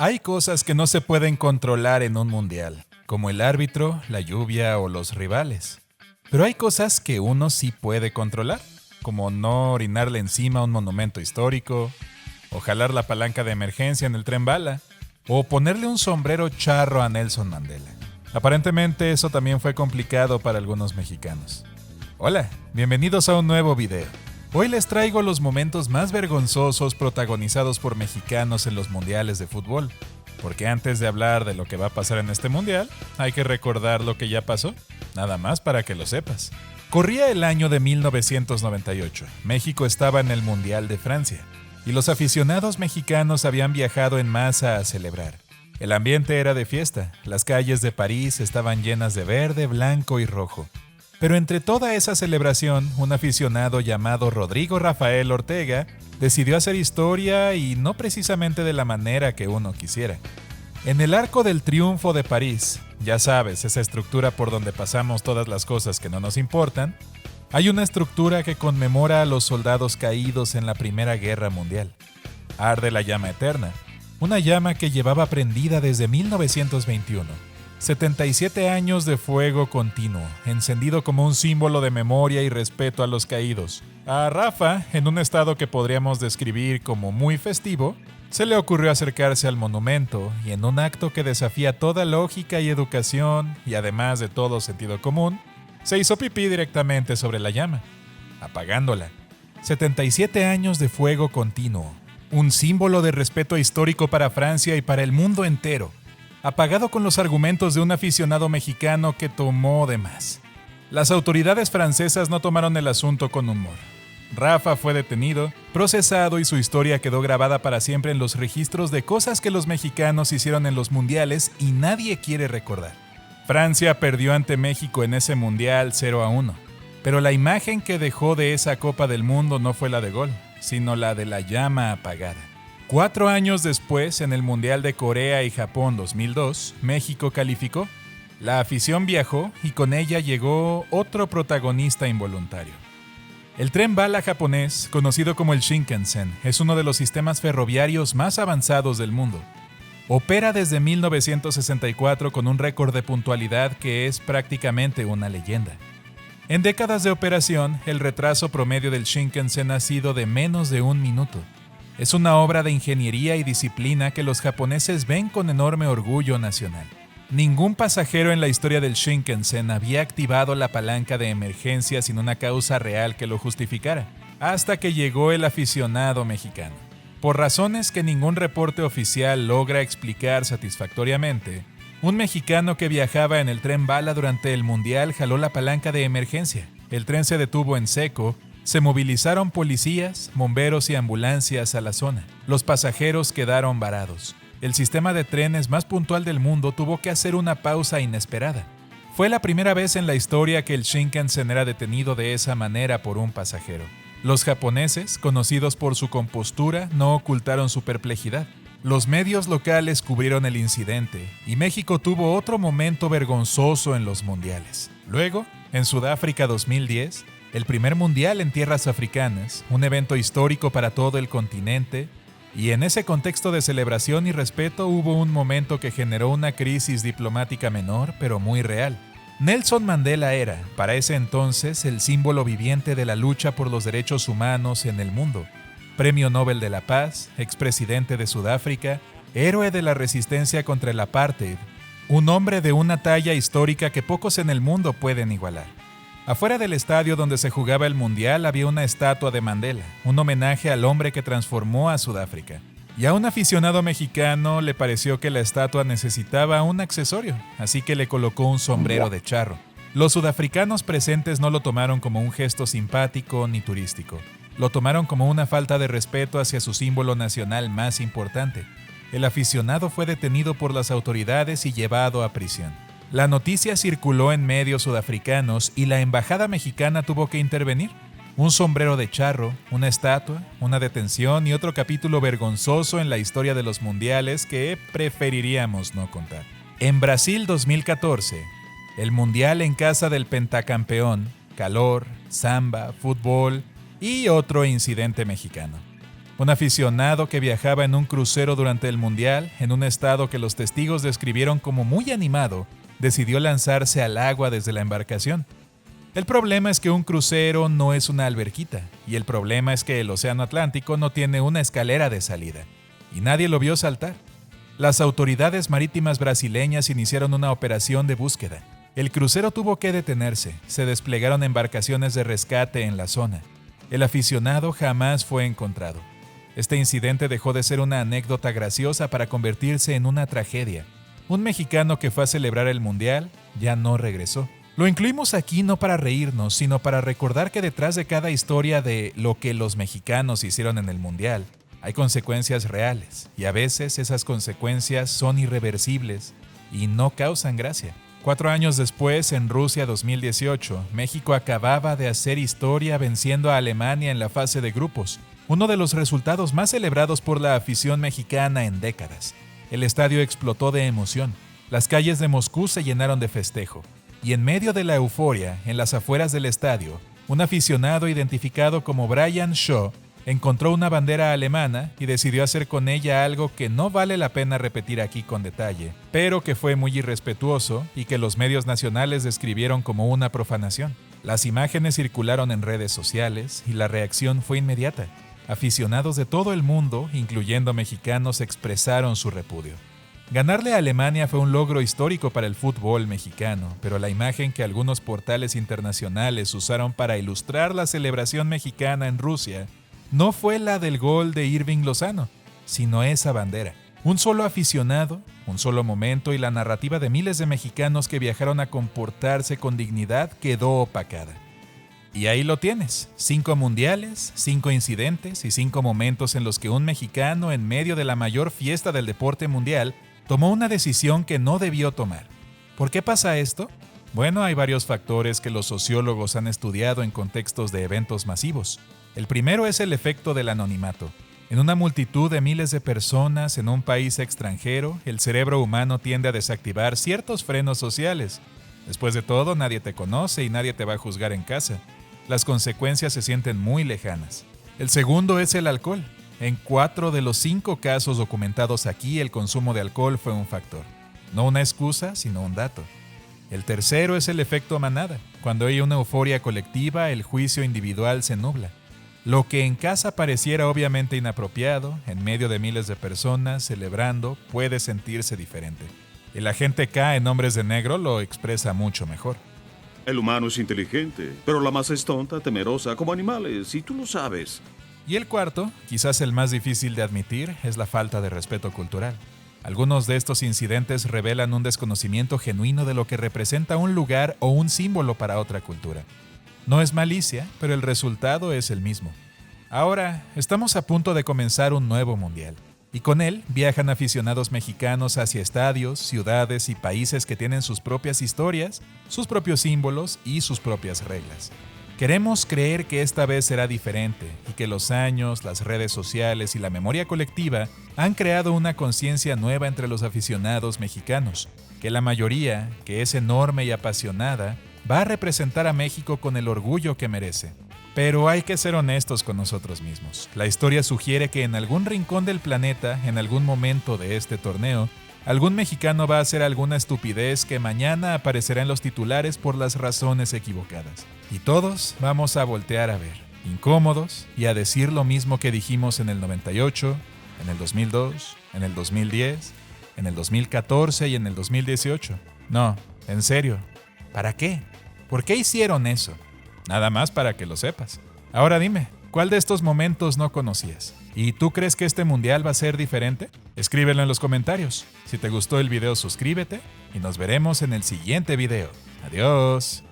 Hay cosas que no se pueden controlar en un mundial, como el árbitro, la lluvia o los rivales. Pero hay cosas que uno sí puede controlar, como no orinarle encima a un monumento histórico, o jalar la palanca de emergencia en el tren bala, o ponerle un sombrero charro a Nelson Mandela. Aparentemente eso también fue complicado para algunos mexicanos. Hola, bienvenidos a un nuevo video. Hoy les traigo los momentos más vergonzosos protagonizados por mexicanos en los mundiales de fútbol. Porque antes de hablar de lo que va a pasar en este mundial, hay que recordar lo que ya pasó, nada más para que lo sepas. Corría el año de 1998, México estaba en el Mundial de Francia, y los aficionados mexicanos habían viajado en masa a celebrar. El ambiente era de fiesta, las calles de París estaban llenas de verde, blanco y rojo. Pero entre toda esa celebración, un aficionado llamado Rodrigo Rafael Ortega decidió hacer historia y no precisamente de la manera que uno quisiera. En el Arco del Triunfo de París, ya sabes, esa estructura por donde pasamos todas las cosas que no nos importan, hay una estructura que conmemora a los soldados caídos en la Primera Guerra Mundial. Arde la llama eterna, una llama que llevaba prendida desde 1921. 77 años de fuego continuo, encendido como un símbolo de memoria y respeto a los caídos. A Rafa, en un estado que podríamos describir como muy festivo, se le ocurrió acercarse al monumento y en un acto que desafía toda lógica y educación, y además de todo sentido común, se hizo pipí directamente sobre la llama, apagándola. 77 años de fuego continuo, un símbolo de respeto histórico para Francia y para el mundo entero, apagado con los argumentos de un aficionado mexicano que tomó de más. Las autoridades francesas no tomaron el asunto con humor. Rafa fue detenido, procesado y su historia quedó grabada para siempre en los registros de cosas que los mexicanos hicieron en los mundiales y nadie quiere recordar. Francia perdió ante México en ese mundial 0-1, pero la imagen que dejó de esa Copa del Mundo no fue la de gol, sino la de la llama apagada. 4 años después, en el Mundial de Corea y Japón 2002, México calificó. La afición viajó y con ella llegó otro protagonista involuntario. El tren bala japonés, conocido como el Shinkansen, es uno de los sistemas ferroviarios más avanzados del mundo. Opera desde 1964 con un récord de puntualidad que es prácticamente una leyenda. En décadas de operación, el retraso promedio del Shinkansen ha sido de menos de 1 minuto. Es una obra de ingeniería y disciplina que los japoneses ven con enorme orgullo nacional. Ningún pasajero en la historia del Shinkansen había activado la palanca de emergencia sin una causa real que lo justificara, hasta que llegó el aficionado mexicano. Por razones que ningún reporte oficial logra explicar satisfactoriamente, un mexicano que viajaba en el tren bala durante el Mundial jaló la palanca de emergencia. El tren se detuvo en seco. Se movilizaron policías, bomberos y ambulancias a la zona. Los pasajeros quedaron varados. El sistema de trenes más puntual del mundo tuvo que hacer una pausa inesperada. Fue la primera vez en la historia que el Shinkansen era detenido de esa manera por un pasajero. Los japoneses, conocidos por su compostura, no ocultaron su perplejidad. Los medios locales cubrieron el incidente y México tuvo otro momento vergonzoso en los mundiales. Luego, en Sudáfrica 2010, el primer mundial en tierras africanas, un evento histórico para todo el continente, y en ese contexto de celebración y respeto hubo un momento que generó una crisis diplomática menor, pero muy real. Nelson Mandela era, para ese entonces, el símbolo viviente de la lucha por los derechos humanos en el mundo. Premio Nobel de la Paz, expresidente de Sudáfrica, héroe de la resistencia contra el apartheid, un hombre de una talla histórica que pocos en el mundo pueden igualar. Afuera del estadio donde se jugaba el Mundial había una estatua de Mandela, un homenaje al hombre que transformó a Sudáfrica. Y a un aficionado mexicano le pareció que la estatua necesitaba un accesorio, así que le colocó un sombrero de charro. Los sudafricanos presentes no lo tomaron como un gesto simpático ni turístico. Lo tomaron como una falta de respeto hacia su símbolo nacional más importante. El aficionado fue detenido por las autoridades y llevado a prisión. La noticia circuló en medios sudafricanos y la embajada mexicana tuvo que intervenir. Un sombrero de charro, una estatua, una detención y otro capítulo vergonzoso en la historia de los mundiales que preferiríamos no contar. En Brasil 2014, el mundial en casa del pentacampeón, calor, samba, fútbol y otro incidente mexicano. Un aficionado que viajaba en un crucero durante el Mundial, en un estado que los testigos describieron como muy animado, decidió lanzarse al agua desde la embarcación. El problema es que un crucero no es una alberquita, y el problema es que el Océano Atlántico no tiene una escalera de salida, y nadie lo vio saltar. Las autoridades marítimas brasileñas iniciaron una operación de búsqueda. El crucero tuvo que detenerse, se desplegaron embarcaciones de rescate en la zona. El aficionado jamás fue encontrado. Este incidente dejó de ser una anécdota graciosa para convertirse en una tragedia. Un mexicano que fue a celebrar el Mundial ya no regresó. Lo incluimos aquí no para reírnos, sino para recordar que detrás de cada historia de lo que los mexicanos hicieron en el Mundial, hay consecuencias reales, y a veces esas consecuencias son irreversibles y no causan gracia. 4 años después, en Rusia 2018, México acababa de hacer historia venciendo a Alemania en la fase de grupos, uno de los resultados más celebrados por la afición mexicana en décadas. El estadio explotó de emoción, las calles de Moscú se llenaron de festejo, y en medio de la euforia, en las afueras del estadio, un aficionado identificado como Brian Shaw encontró una bandera alemana y decidió hacer con ella algo que no vale la pena repetir aquí con detalle, pero que fue muy irrespetuoso y que los medios nacionales describieron como una profanación. Las imágenes circularon en redes sociales y la reacción fue inmediata. Aficionados de todo el mundo, incluyendo mexicanos, expresaron su repudio. Ganarle a Alemania fue un logro histórico para el fútbol mexicano, pero la imagen que algunos portales internacionales usaron para ilustrar la celebración mexicana en Rusia no fue la del gol de Irving Lozano, sino esa bandera. Un solo aficionado, un solo momento y la narrativa de miles de mexicanos que viajaron a comportarse con dignidad quedó opacada. Y ahí lo tienes, 5 mundiales, 5 incidentes y 5 momentos en los que un mexicano en medio de la mayor fiesta del deporte mundial tomó una decisión que no debió tomar. ¿Por qué pasa esto? Bueno, hay varios factores que los sociólogos han estudiado en contextos de eventos masivos. El primero es el efecto del anonimato. En una multitud de miles de personas en un país extranjero, el cerebro humano tiende a desactivar ciertos frenos sociales. Después de todo, nadie te conoce y nadie te va a juzgar en casa. Las consecuencias se sienten muy lejanas. El segundo es el alcohol. En 4 de los 5 casos documentados aquí, el consumo de alcohol fue un factor. No una excusa, sino un dato. El tercero es el efecto manada. Cuando hay una euforia colectiva, el juicio individual se nubla. Lo que en casa pareciera obviamente inapropiado, en medio de miles de personas celebrando, puede sentirse diferente. El agente K en Hombres de Negro lo expresa mucho mejor. El humano es inteligente, pero la masa es tonta, temerosa, como animales, y tú lo sabes. Y el cuarto, quizás el más difícil de admitir, es la falta de respeto cultural. Algunos de estos incidentes revelan un desconocimiento genuino de lo que representa un lugar o un símbolo para otra cultura. No es malicia, pero el resultado es el mismo. Ahora, estamos a punto de comenzar un nuevo mundial, y con él viajan aficionados mexicanos hacia estadios, ciudades y países que tienen sus propias historias, sus propios símbolos y sus propias reglas. Queremos creer que esta vez será diferente y que los años, las redes sociales y la memoria colectiva han creado una conciencia nueva entre los aficionados mexicanos, que la mayoría, que es enorme y apasionada, va a representar a México con el orgullo que merece. Pero hay que ser honestos con nosotros mismos. La historia sugiere que en algún rincón del planeta, en algún momento de este torneo, algún mexicano va a hacer alguna estupidez que mañana aparecerá en los titulares por las razones equivocadas. Y todos vamos a voltear a ver, incómodos, y a decir lo mismo que dijimos en el 98, en el 2002, en el 2010, en el 2014 y en el 2018. No, en serio, ¿para qué? ¿Por qué hicieron eso? Nada más para que lo sepas. Ahora dime, ¿cuál de estos momentos no conocías? ¿Y tú crees que este mundial va a ser diferente? Escríbelo en los comentarios. Si te gustó el video, suscríbete y nos veremos en el siguiente video. Adiós.